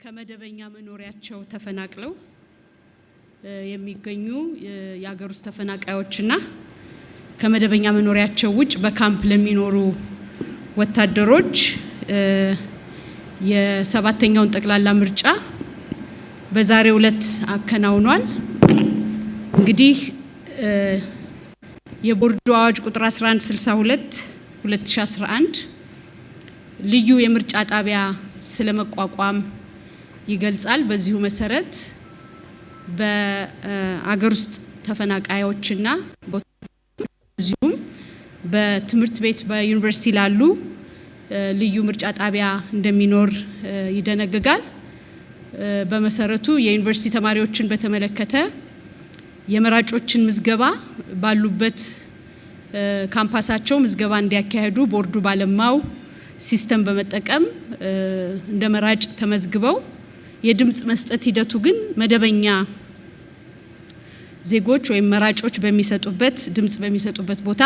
ከመደበኛ መኖሪያቸው ተፈናቅለው የሚገኙ የሀገር ውስጥ ተፈናቃዮችና ከመደበኛ መኖሪያቸው ውጭ በካምፕ ለሚኖሩ ወታደሮች የሰባተኛውን ጠቅላላ ምርጫ በዛሬው ዕለት አከናውኗል። እንግዲህ የቦርዱ አዋጅ ቁጥር 1162 2011 ልዩ የምርጫ ጣቢያ ስለመቋቋም ይገልጻል። በዚሁ መሰረት በአገር ውስጥ ተፈናቃዮችና በዚሁም በትምህርት ቤት በዩኒቨርሲቲ ላሉ ልዩ ምርጫ ጣቢያ እንደሚኖር ይደነግጋል። በመሰረቱ የዩኒቨርሲቲ ተማሪዎችን በተመለከተ የመራጮችን ምዝገባ ባሉበት ካምፓሳቸው ምዝገባ እንዲያካሄዱ ቦርዱ ባለማው ሲስተም በመጠቀም እንደ መራጭ ተመዝግበው የድምጽ መስጠት ሂደቱ ግን መደበኛ ዜጎች ወይም መራጮች በሚሰጡበት ድምጽ በሚሰጡበት ቦታ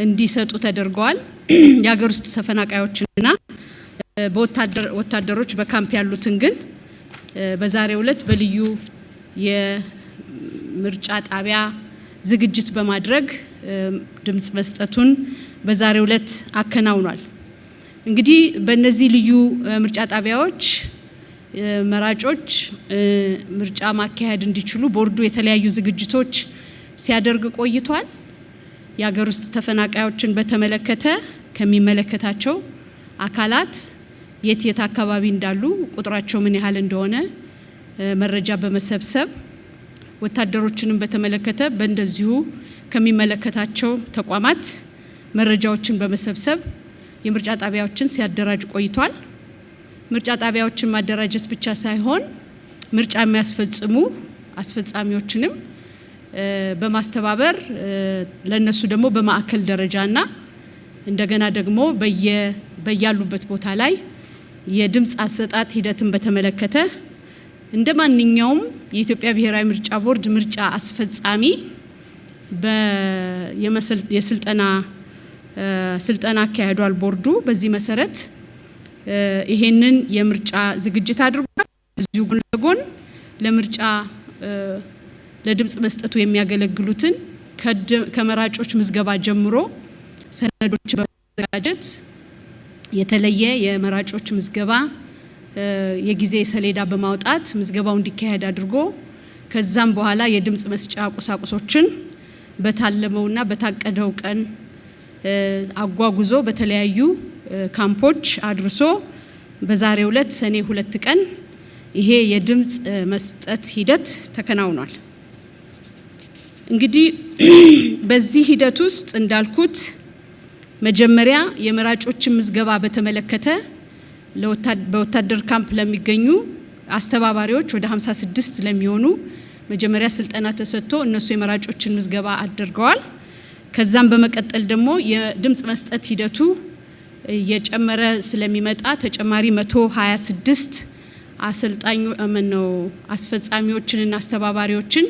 እንዲሰጡ ተደርገዋል። የሀገር ውስጥ ተፈናቃዮችና ወታደሮች በካምፕ ያሉትን ግን በዛሬው ዕለት በልዩ የምርጫ ጣቢያ ዝግጅት በማድረግ ድምጽ መስጠቱን በዛሬው ዕለት አከናውኗል። እንግዲህ በእነዚህ ልዩ ምርጫ ጣቢያዎች መራጮች ምርጫ ማካሄድ እንዲችሉ ቦርዱ የተለያዩ ዝግጅቶች ሲያደርግ ቆይቷል። የሀገር ውስጥ ተፈናቃዮችን በተመለከተ ከሚመለከታቸው አካላት የት አካባቢ እንዳሉ ቁጥራቸው ምን ያህል እንደሆነ መረጃ በመሰብሰብ ወታደሮችንም በተመለከተ በእንደዚሁ ከሚመለከታቸው ተቋማት መረጃዎችን በመሰብሰብ የምርጫ ጣቢያዎችን ሲያደራጅ ቆይቷል። ምርጫ ጣቢያዎችን ማደራጀት ብቻ ሳይሆን ምርጫ የሚያስፈጽሙ አስፈጻሚዎችንም በማስተባበር ለነሱ ደግሞ በማዕከል ደረጃና እንደገና ደግሞ በያሉበት ቦታ ላይ የድምጽ አሰጣጥ ሂደትን በተመለከተ እንደማንኛውም የኢትዮጵያ ብሔራዊ ምርጫ ቦርድ ምርጫ አስፈጻሚ ስልጠና አካሂዷል። ቦርዱ በዚህ መሰረት ይሄንን የምርጫ ዝግጅት አድርጓል። እዚሁ ጎን ለጎን ለምርጫ ለድምጽ መስጠቱ የሚያገለግሉትን ከመራጮች ምዝገባ ጀምሮ ሰነዶች በማዘጋጀት የተለየ የመራጮች ምዝገባ የጊዜ ሰሌዳ በማውጣት ምዝገባው እንዲካሄድ አድርጎ ከዛም በኋላ የድምጽ መስጫ ቁሳቁሶችን በታለመውና በታቀደው ቀን አጓጉዞ በተለያዩ ካምፖች አድርሶ በዛሬው ዕለት ሰኔ 2 ቀን ይሄ የድምጽ መስጠት ሂደት ተከናውኗል። እንግዲህ በዚህ ሂደት ውስጥ እንዳልኩት መጀመሪያ የመራጮችን ምዝገባ በተመለከተ በወታደር ካምፕ ለሚገኙ አስተባባሪዎች ወደ 56 ለሚሆኑ መጀመሪያ ስልጠና ተሰጥቶ እነሱ የመራጮችን ምዝገባ አድርገዋል። ከዛም በመቀጠል ደግሞ የድምጽ መስጠት ሂደቱ እየጨመረ ስለሚመጣ ተጨማሪ 126 አስፈጻሚዎችንና አስተባባሪዎችን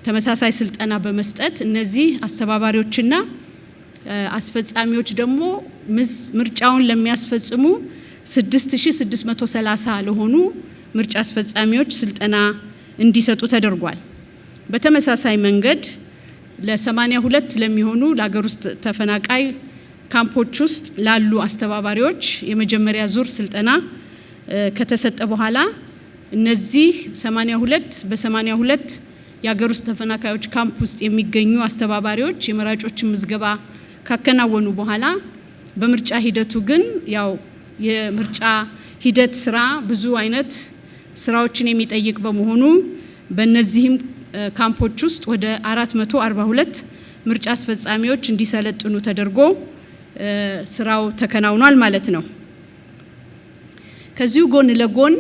ተመሳሳይ ስልጠና በመስጠት እነዚህ አስተባባሪዎችና አስፈጻሚዎች ደግሞ ምርጫውን ለሚያስፈጽሙ 6630 ለሆኑ ምርጫ አስፈጻሚዎች ስልጠና እንዲሰጡ ተደርጓል። በተመሳሳይ መንገድ ለ82 ለሚሆኑ ለሀገር ውስጥ ተፈናቃይ ካምፖች ውስጥ ላሉ አስተባባሪዎች የመጀመሪያ ዙር ስልጠና ከተሰጠ በኋላ እነዚህ 82 የሀገር ውስጥ ተፈናቃዮች ካምፕ ውስጥ የሚገኙ አስተባባሪዎች የመራጮችን ምዝገባ ካከናወኑ በኋላ በምርጫ ሂደቱ ግን ያው የምርጫ ሂደት ስራ ብዙ አይነት ስራዎችን የሚጠይቅ በመሆኑ በእነዚህም ካምፖች ውስጥ ወደ 442 ምርጫ አስፈጻሚዎች እንዲሰለጥኑ ተደርጎ ስራው ተከናውኗል ማለት ነው። ከዚሁ ጎን ለጎን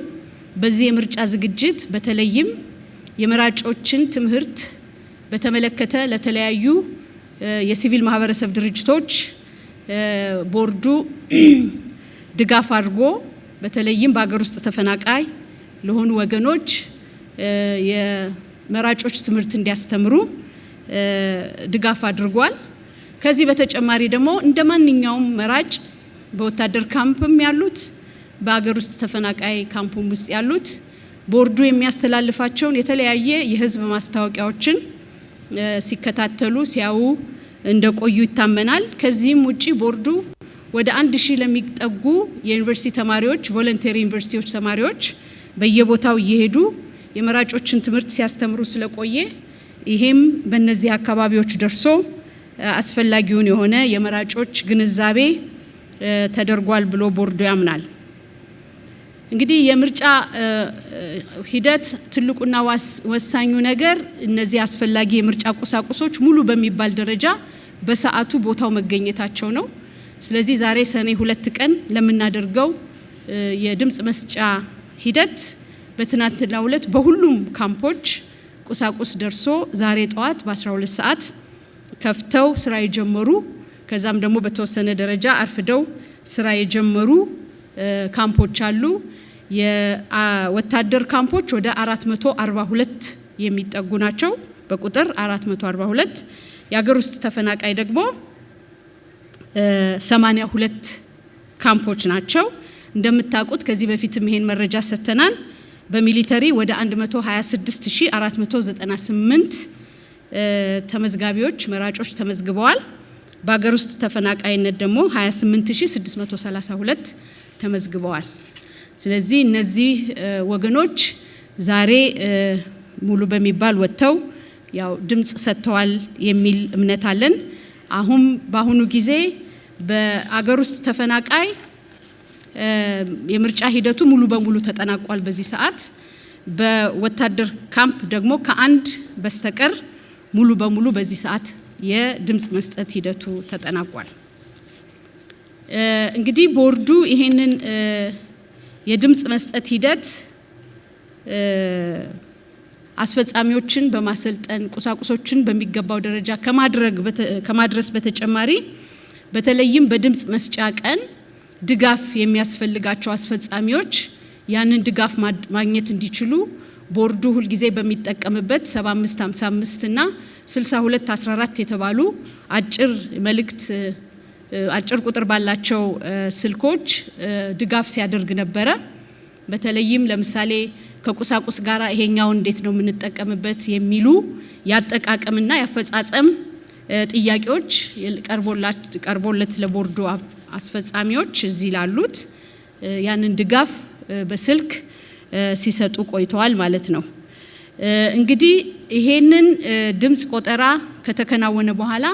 በዚህ የምርጫ ዝግጅት በተለይም የመራጮችን ትምህርት በተመለከተ ለተለያዩ የሲቪል ማህበረሰብ ድርጅቶች ቦርዱ ድጋፍ አድርጎ በተለይም በሀገር ውስጥ ተፈናቃይ ለሆኑ ወገኖች የመራጮች ትምህርት እንዲያስተምሩ ድጋፍ አድርጓል። ከዚህ በተጨማሪ ደግሞ እንደማንኛውም መራጭ በወታደር ካምፕም ያሉት በአገር ውስጥ ተፈናቃይ ካምፑም ውስጥ ያሉት ቦርዱ የሚያስተላልፋቸውን የተለያየ የህዝብ ማስታወቂያዎችን ሲከታተሉ ሲያዩ እንደቆዩ ይታመናል። ከዚህም ውጪ ቦርዱ ወደ 1000 ለሚጠጉ የዩኒቨርሲቲ ተማሪዎች ቮለንተሪ ዩኒቨርሲቲዎች ተማሪዎች በየቦታው እየሄዱ የመራጮችን ትምህርት ሲያስተምሩ ስለቆየ ይሄም በእነዚህ አካባቢዎች ደርሶ አስፈላጊውን የሆነ የመራጮች ግንዛቤ ተደርጓል ብሎ ቦርዱ ያምናል። እንግዲህ የምርጫ ሂደት ትልቁና ወሳኙ ነገር እነዚህ አስፈላጊ የምርጫ ቁሳቁሶች ሙሉ በሚባል ደረጃ በሰዓቱ ቦታው መገኘታቸው ነው። ስለዚህ ዛሬ ሰኔ 2 ቀን ለምናደርገው የድምጽ መስጫ ሂደት በትናንትናው ዕለት በሁሉም ካምፖች ቁሳቁስ ደርሶ ዛሬ ጠዋት በ12 ሰዓት ከፍተው ስራ የጀመሩ ከዛም ደግሞ በተወሰነ ደረጃ አርፍደው ስራ የጀመሩ ካምፖች አሉ። የወታደር ካምፖች ወደ 442 የሚጠጉ ናቸው በቁጥር 442። የሀገር ውስጥ ተፈናቃይ ደግሞ 82 ካምፖች ናቸው። እንደምታውቁት ከዚህ በፊትም ይሄን መረጃ ሰጥተናል። በሚሊተሪ ወደ 126498 ተመዝጋቢዎች መራጮች ተመዝግበዋል። በሀገር ውስጥ ተፈናቃይነት ደግሞ 28632 ተመዝግበዋል። ስለዚህ እነዚህ ወገኖች ዛሬ ሙሉ በሚባል ወጥተው ያው ድምጽ ሰጥተዋል የሚል እምነት አለን። በአሁኑ ጊዜ በአገር ውስጥ ተፈናቃይ የምርጫ ሂደቱ ሙሉ በሙሉ ተጠናቋል በዚህ ሰዓት። በወታደር ካምፕ ደግሞ ከአንድ በስተቀር ሙሉ በሙሉ በዚህ ሰዓት የድምጽ መስጠት ሂደቱ ተጠናቋል። እንግዲህ ቦርዱ ይሄንን የድምጽ መስጠት ሂደት አስፈጻሚዎችን በማሰልጠን ቁሳቁሶችን በሚገባው ደረጃ ከማድረስ በተጨማሪ በተለይም በድምጽ መስጫ ቀን ድጋፍ የሚያስፈልጋቸው አስፈጻሚዎች ያንን ድጋፍ ማግኘት እንዲችሉ ቦርዱ ሁሉ ጊዜ በሚጠቀምበት 7555 እና 6214 የተባሉ አጭር ቁጥር ባላቸው ስልኮች ድጋፍ ሲያደርግ ነበረ። በተለይም ለምሳሌ ከቁሳቁስ ጋራ ይሄኛውን እንዴት ነው የምንጠቀምበት የሚሉ ያጠቃቀምና ያፈጻጸም ጥያቄዎች ቀርቦለት ለቦርዱ አስፈጻሚዎች እዚህ ላሉት ያንን ድጋፍ በስልክ ሲሰጡ ቆይተዋል ማለት ነው። እንግዲህ ይሄንን ድምጽ ቆጠራ ከተከናወነ በኋላ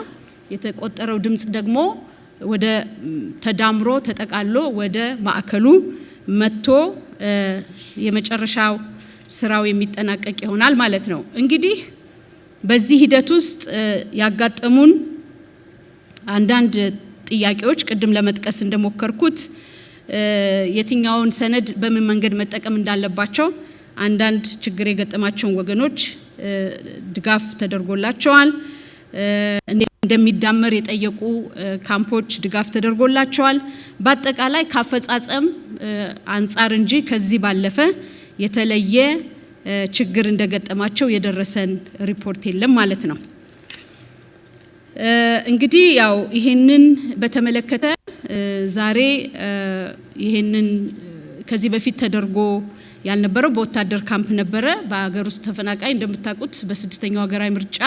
የተቆጠረው ድምጽ ደግሞ ወደ ተዳምሮ ተጠቃሎ ወደ ማዕከሉ መጥቶ የመጨረሻው ስራው የሚጠናቀቅ ይሆናል ማለት ነው። እንግዲህ በዚህ ሂደት ውስጥ ያጋጠሙን አንዳንድ ጥያቄዎች ቅድም ለመጥቀስ እንደሞከርኩት የትኛውን ሰነድ በምን መንገድ መጠቀም እንዳለባቸው አንዳንድ ችግር የገጠማቸውን ወገኖች ድጋፍ ተደርጎላቸዋል። እንዴት እንደሚዳመር የጠየቁ ካምፖች ድጋፍ ተደርጎላቸዋል። በአጠቃላይ ካፈጻጸም አንጻር እንጂ ከዚህ ባለፈ የተለየ ችግር እንደገጠማቸው የደረሰን ሪፖርት የለም ማለት ነው። እንግዲህ ያው ይሄንን በተመለከተ ዛሬ ይሄንን ከዚህ በፊት ተደርጎ ያልነበረው በወታደር ካምፕ ነበረ። በአገር ውስጥ ተፈናቃይ እንደምታውቁት በስድስተኛው ሀገራዊ ምርጫ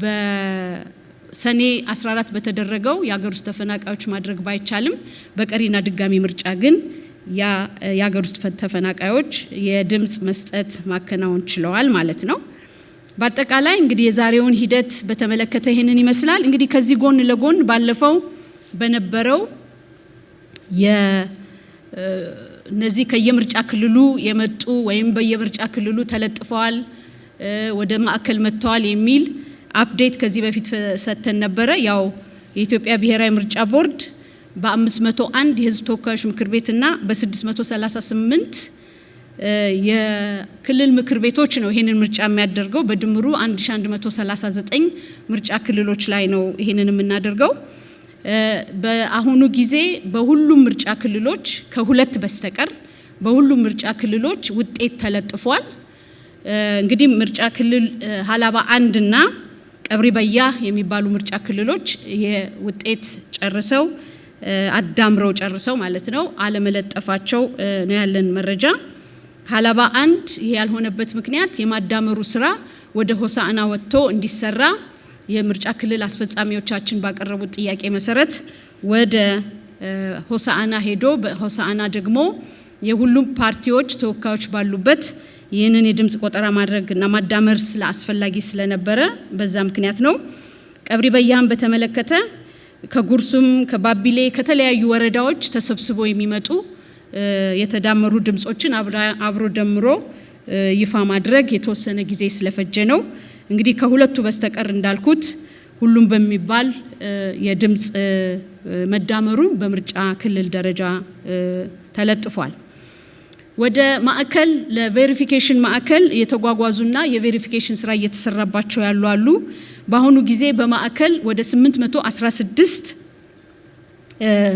በሰኔ 14 በተደረገው የአገር ውስጥ ተፈናቃዮች ማድረግ ባይቻልም በቀሪና ድጋሚ ምርጫ ግን የአገር ውስጥ ተፈናቃዮች የድምጽ መስጠት ማከናወን ችለዋል ማለት ነው። በአጠቃላይ እንግዲህ የዛሬውን ሂደት በተመለከተ ይሄንን ይመስላል። እንግዲህ ከዚህ ጎን ለጎን ባለፈው በነበረው እነዚህ ከየምርጫ ክልሉ የመጡ ወይም በየምርጫ ክልሉ ተለጥፈዋል ወደ ማዕከል መጥተዋል የሚል አፕዴት ከዚህ በፊት ሰጥተን ነበረ። ያው የኢትዮጵያ ብሔራዊ ምርጫ ቦርድ በ501 የህዝብ ተወካዮች ምክር ቤትና በ638 የክልል ምክር ቤቶች ነው ይሄንን ምርጫ የሚያደርገው። በድምሩ 1139 ምርጫ ክልሎች ላይ ነው ይሄንን የምናደርገው። በአሁኑ ጊዜ በሁሉም ምርጫ ክልሎች ከሁለት በስተቀር በሁሉም ምርጫ ክልሎች ውጤት ተለጥፏል። እንግዲህ ምርጫ ክልል ሀላባ 1 እና ቀብሪ በያ የሚባሉ ምርጫ ክልሎች የውጤት ጨርሰው አዳምረው ጨርሰው ማለት ነው አለመለጠፋቸው ነው ያለን መረጃ። ሀላባ 1 ይሄ ያልሆነበት ምክንያት የማዳመሩ ስራ ወደ ሆሳዕና ወጥቶ እንዲሰራ የምርጫ ክልል አስፈጻሚዎቻችን ባቀረቡት ጥያቄ መሰረት ወደ ሆሳዕና ሄዶ በሆሳዕና ደግሞ የሁሉም ፓርቲዎች ተወካዮች ባሉበት ይህንን የድምጽ ቆጠራ ማድረግና ማዳመር ስለአስፈላጊ ስለነበረ በዛ ምክንያት ነው። ቀብሪ በያን በተመለከተ ከጉርሱም ከባቢሌ ከተለያዩ ወረዳዎች ተሰብስቦ የሚመጡ የተዳመሩ ድምጾችን አብሮ ደምሮ ይፋ ማድረግ የተወሰነ ጊዜ ስለፈጀ ነው። እንግዲህ ከሁለቱ በስተቀር እንዳልኩት ሁሉም በሚባል የድምጽ መዳመሩ በምርጫ ክልል ደረጃ ተለጥፏል። ወደ ማዕከል ለቬሪፊኬሽን ማዕከል የተጓጓዙና የቬሪፊኬሽን ስራ እየተሰራባቸው ያሉ አሉ። በአሁኑ ጊዜ በማዕከል ወደ 816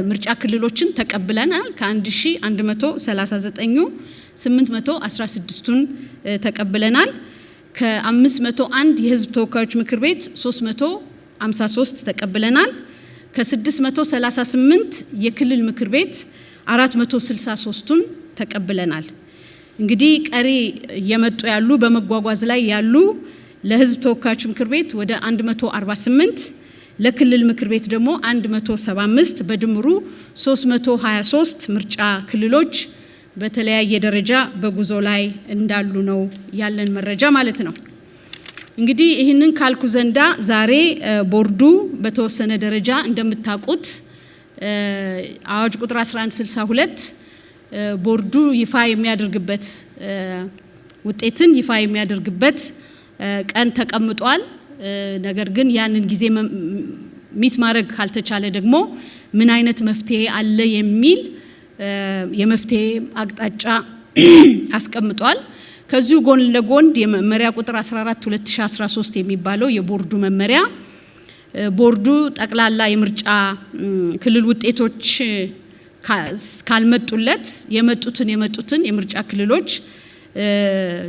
ምርጫ ክልሎችን ተቀብለናል። ከ1139 816ቱን ተቀብለናል። ከ501 የህዝብ ተወካዮች ምክር ቤት 353 ተቀብለናል። ከ638 የክልል ምክር ቤት 463ቱን ተቀብለናል። እንግዲህ ቀሪ እየመጡ ያሉ በመጓጓዝ ላይ ያሉ ለህዝብ ተወካዮች ምክር ቤት ወደ 148 ለክልል ምክር ቤት ደግሞ 175 በድምሩ 323 ምርጫ ክልሎች በተለያየ ደረጃ በጉዞ ላይ እንዳሉ ነው ያለን መረጃ ማለት ነው። እንግዲህ ይህንን ካልኩ ዘንዳ ዛሬ ቦርዱ በተወሰነ ደረጃ እንደምታውቁት አዋጅ ቁጥር 1162 ቦርዱ ይፋ የሚያደርግበት ውጤትን ይፋ የሚያደርግበት ቀን ተቀምጧል። ነገር ግን ያንን ጊዜ ሚት ማድረግ ካልተቻለ ደግሞ ምን አይነት መፍትሄ አለ የሚል የመፍትሄ አቅጣጫ አስቀምጧል። ከዚሁ ጎን ለጎን የመመሪያ ቁጥር 14 2013 የሚባለው የቦርዱ መመሪያ ቦርዱ ጠቅላላ የምርጫ ክልል ውጤቶች ካልመጡለት የመጡትን የምርጫ ክልሎች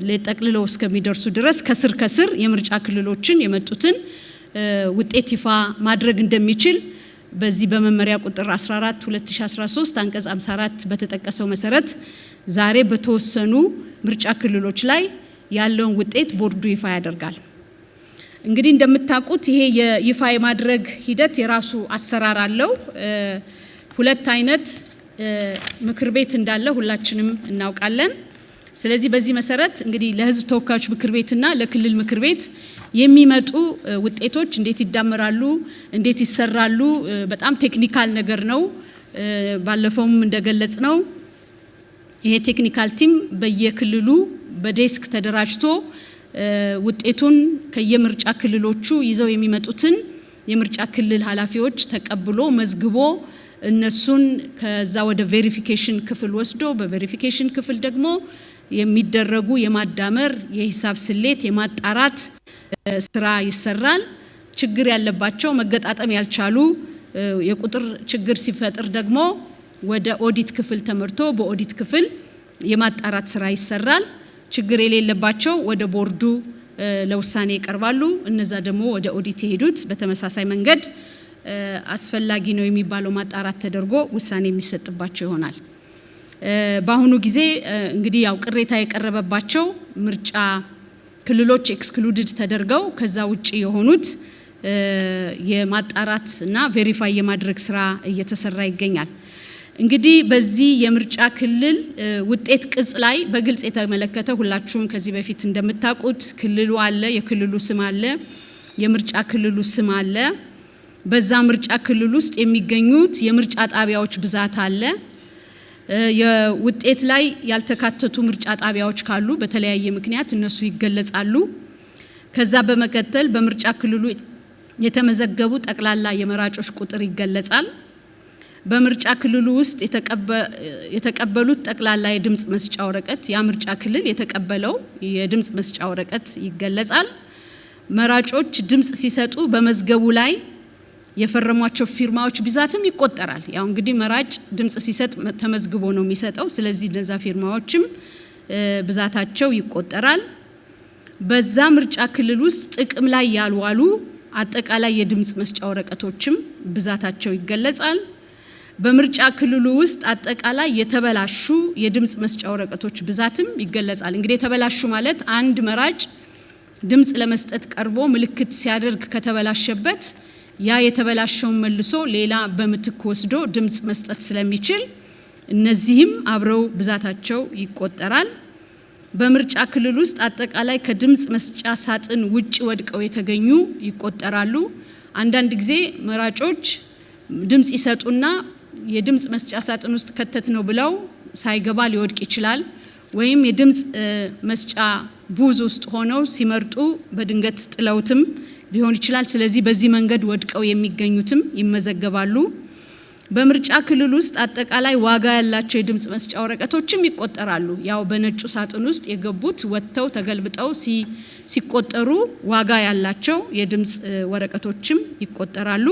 ለጠቅልለው እስከሚደርሱ ድረስ ከስር የምርጫ ክልሎችን የመጡትን ውጤት ይፋ ማድረግ እንደሚችል በዚህ በመመሪያ ቁጥር 14 2013 አንቀጽ 54 በተጠቀሰው መሰረት ዛሬ በተወሰኑ ምርጫ ክልሎች ላይ ያለውን ውጤት ቦርዱ ይፋ ያደርጋል። እንግዲህ እንደምታውቁት ይሄ የይፋ የማድረግ ሂደት የራሱ አሰራር አለው። ሁለት አይነት ምክር ቤት እንዳለ ሁላችንም እናውቃለን። ስለዚህ በዚህ መሰረት እንግዲህ ለህዝብ ተወካዮች ምክር ቤትና ለክልል ምክር ቤት የሚመጡ ውጤቶች እንዴት ይዳመራሉ፣ እንዴት ይሰራሉ በጣም ቴክኒካል ነገር ነው። ባለፈውም እንደገለጽ ነው ይሄ ቴክኒካል ቲም በየክልሉ በዴስክ ተደራጅቶ ውጤቱን ከየምርጫ ክልሎቹ ይዘው የሚመጡትን የምርጫ ክልል ኃላፊዎች ተቀብሎ መዝግቦ እነሱን ከዛ ወደ ቬሪፊኬሽን ክፍል ወስዶ በቬሪፊኬሽን ክፍል ደግሞ የሚደረጉ የማዳመር የሂሳብ ስሌት የማጣራት ስራ ይሰራል። ችግር ያለባቸው መገጣጠም ያልቻሉ የቁጥር ችግር ሲፈጥር ደግሞ ወደ ኦዲት ክፍል ተመርቶ በኦዲት ክፍል የማጣራት ስራ ይሰራል። ችግር የሌለባቸው ወደ ቦርዱ ለውሳኔ ይቀርባሉ። እነዛ ደግሞ ወደ ኦዲት የሄዱት በተመሳሳይ መንገድ አስፈላጊ ነው የሚባለው ማጣራት ተደርጎ ውሳኔ የሚሰጥባቸው ይሆናል። በአሁኑ ጊዜ እንግዲህ ያው ቅሬታ የቀረበባቸው ምርጫ ክልሎች ኤክስክሉድድ ተደርገው ከዛ ውጪ የሆኑት የማጣራት እና ቬሪፋይ የማድረግ ስራ እየተሰራ ይገኛል። እንግዲህ በዚህ የምርጫ ክልል ውጤት ቅጽ ላይ በግልጽ የተመለከተ ሁላችሁም ከዚህ በፊት እንደምታውቁት ክልሉ አለ፣ የክልሉ ስም አለ፣ የምርጫ ክልሉ ስም አለ። በዛ ምርጫ ክልል ውስጥ የሚገኙት የምርጫ ጣቢያዎች ብዛት አለ። የውጤት ላይ ያልተካተቱ ምርጫ ጣቢያዎች ካሉ በተለያየ ምክንያት እነሱ ይገለጻሉ። ከዛ በመከተል በምርጫ ክልሉ የተመዘገቡ ጠቅላላ የመራጮች ቁጥር ይገለጻል። በምርጫ ክልሉ ውስጥ የተቀበሉት ጠቅላላ የድምጽ መስጫ ወረቀት ያ ምርጫ ክልል የተቀበለው የድምጽ መስጫ ወረቀት ይገለጻል። መራጮች ድምጽ ሲሰጡ በመዝገቡ ላይ የፈረሟቸው ፊርማዎች ብዛትም ይቆጠራል። ያው እንግዲህ መራጭ ድምጽ ሲሰጥ ተመዝግቦ ነው የሚሰጠው። ስለዚህ እነዛ ፊርማዎችም ብዛታቸው ይቆጠራል። በዛ ምርጫ ክልል ውስጥ ጥቅም ላይ ያልዋሉ አጠቃላይ የድምጽ መስጫ ወረቀቶችም ብዛታቸው ይገለጻል። በምርጫ ክልሉ ውስጥ አጠቃላይ የተበላሹ የድምጽ መስጫ ወረቀቶች ብዛትም ይገለጻል። እንግዲህ የተበላሹ ማለት አንድ መራጭ ድምጽ ለመስጠት ቀርቦ ምልክት ሲያደርግ ከተበላሸበት ያ የተበላሸውን መልሶ ሌላ በምትክ ወስዶ ድምጽ መስጠት ስለሚችል እነዚህም አብረው ብዛታቸው ይቆጠራል። በምርጫ ክልል ውስጥ አጠቃላይ ከድምጽ መስጫ ሳጥን ውጭ ወድቀው የተገኙ ይቆጠራሉ። አንዳንድ ጊዜ መራጮች ድምጽ ይሰጡና የድምጽ መስጫ ሳጥን ውስጥ ከተት ነው ብለው ሳይገባ ሊወድቅ ይችላል። ወይም የድምጽ መስጫ ቡዝ ውስጥ ሆነው ሲመርጡ በድንገት ጥለውትም ሊሆን ይችላል። ስለዚህ በዚህ መንገድ ወድቀው የሚገኙትም ይመዘገባሉ። በምርጫ ክልል ውስጥ አጠቃላይ ዋጋ ያላቸው የድምጽ መስጫ ወረቀቶችም ይቆጠራሉ። ያው በነጩ ሳጥን ውስጥ የገቡት ወጥተው ተገልብጠው ሲቆጠሩ ዋጋ ያላቸው የድምጽ ወረቀቶችም ይቆጠራሉ።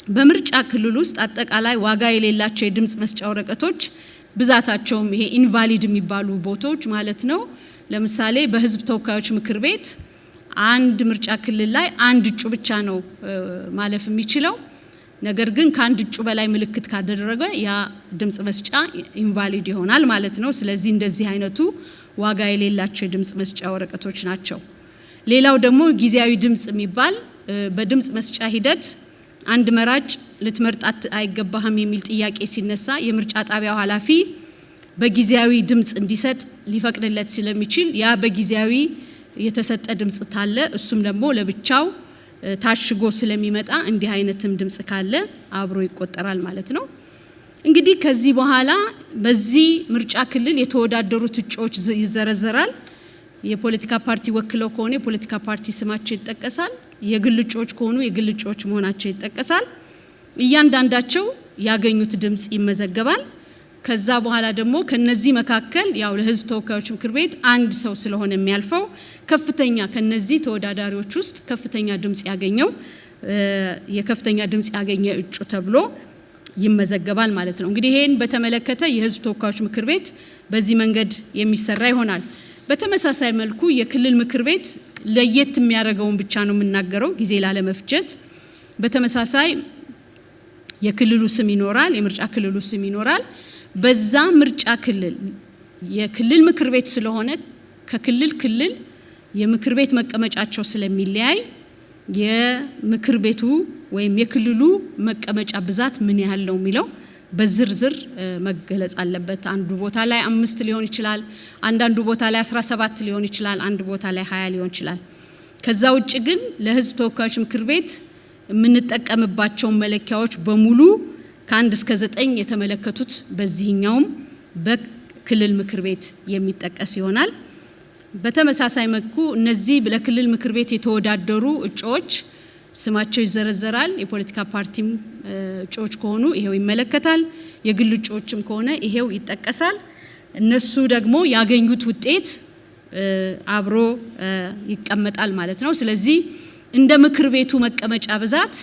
በምርጫ ክልል ውስጥ አጠቃላይ ዋጋ የሌላቸው የድምጽ መስጫ ወረቀቶች ብዛታቸውም ይሄ ኢንቫሊድ የሚባሉ ቦታዎች ማለት ነው። ለምሳሌ በህዝብ ተወካዮች ምክር ቤት አንድ ምርጫ ክልል ላይ አንድ እጩ ብቻ ነው ማለፍ የሚችለው። ነገር ግን ከአንድ እጩ በላይ ምልክት ካደረገ ያ ድምጽ መስጫ ኢንቫሊድ ይሆናል ማለት ነው። ስለዚህ እንደዚህ አይነቱ ዋጋ የሌላቸው የድምጽ መስጫ ወረቀቶች ናቸው። ሌላው ደግሞ ጊዜያዊ ድምጽ የሚባል በድምጽ መስጫ ሂደት አንድ መራጭ ልትመርጣት አይገባህም የሚል ጥያቄ ሲነሳ የምርጫ ጣቢያው ኃላፊ በጊዜያዊ ድምጽ እንዲሰጥ ሊፈቅድለት ስለሚችል ያ በጊዜያዊ የተሰጠ ድምጽ ታለ እሱም ደግሞ ለብቻው ታሽጎ ስለሚመጣ እንዲህ አይነትም ድምጽ ካለ አብሮ ይቆጠራል ማለት ነው። እንግዲህ ከዚህ በኋላ በዚህ ምርጫ ክልል የተወዳደሩት እጩዎች ይዘረዘራል። የፖለቲካ ፓርቲ ወክለው ከሆነ የፖለቲካ ፓርቲ ስማቸው ይጠቀሳል። የግል እጩዎች ከሆኑ የግል እጩዎች መሆናቸው ይጠቀሳል። እያንዳንዳቸው ያገኙት ድምጽ ይመዘገባል። ከዛ በኋላ ደግሞ ከነዚህ መካከል ያው ለህዝብ ተወካዮች ምክር ቤት አንድ ሰው ስለሆነ የሚያልፈው ከፍተኛ ከነዚህ ተወዳዳሪዎች ውስጥ ከፍተኛ ድምጽ ያገኘው የከፍተኛ ድምጽ ያገኘ እጩ ተብሎ ይመዘገባል ማለት ነው። እንግዲህ ይሄን በተመለከተ የህዝብ ተወካዮች ምክር ቤት በዚህ መንገድ የሚሰራ ይሆናል። በተመሳሳይ መልኩ የክልል ምክር ቤት ለየት የሚያደርገውን ብቻ ነው የምናገረው ጊዜ ላለመፍጀት። በተመሳሳይ የክልሉ ስም ይኖራል፣ የምርጫ ክልሉ ስም ይኖራል። በዛ ምርጫ ክልል የክልል ምክር ቤት ስለሆነ ከክልል ክልል የምክር ቤት መቀመጫቸው ስለሚለያይ የምክር ቤቱ ወይም የክልሉ መቀመጫ ብዛት ምን ያህል ነው የሚለው በዝርዝር መገለጽ አለበት። አንዱ ቦታ ላይ 5 ሊሆን ይችላል፣ አንዳንዱ ቦታ ላይ 17 ሊሆን ይችላል፣ አንድ ቦታ ላይ 20 ሊሆን ይችላል። ከዛ ውጭ ግን ለህዝብ ተወካዮች ምክር ቤት የምንጠቀምባቸው መለኪያዎች በሙሉ ከ1 እስከ 9 የተመለከቱት በዚህኛውም በክልል ምክር ቤት የሚጠቀስ ይሆናል። በተመሳሳይ መልኩ እነዚህ ለክልል ምክር ቤት የተወዳደሩ እጩዎች ስማቸው ይዘረዘራል። የፖለቲካ ፓርቲም እጩዎች ከሆኑ ይሄው ይመለከታል። የግል እጩዎችም ከሆነ ይሄው ይጠቀሳል። እነሱ ደግሞ ያገኙት ውጤት አብሮ ይቀመጣል ማለት ነው። ስለዚህ እንደ ምክር ቤቱ መቀመጫ ብዛት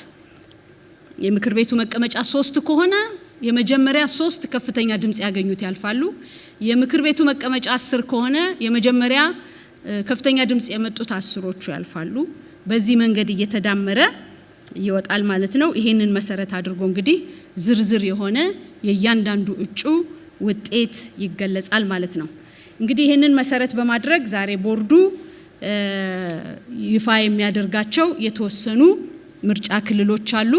የምክር ቤቱ መቀመጫ 3 ከሆነ የመጀመሪያ 3 ከፍተኛ ድምጽ ያገኙት ያልፋሉ። የምክር ቤቱ መቀመጫ 10 ከሆነ የመጀመሪያ ከፍተኛ ድምጽ የመጡት 10ዎቹ ያልፋሉ። በዚህ መንገድ እየተዳመረ ይወጣል ማለት ነው። ይሄንን መሰረት አድርጎ እንግዲህ ዝርዝር የሆነ የእያንዳንዱ እጩ ውጤት ይገለጻል ማለት ነው። እንግዲህ ይሄንን መሰረት በማድረግ ዛሬ ቦርዱ ይፋ የሚያደርጋቸው የተወሰኑ ምርጫ ክልሎች አሉ።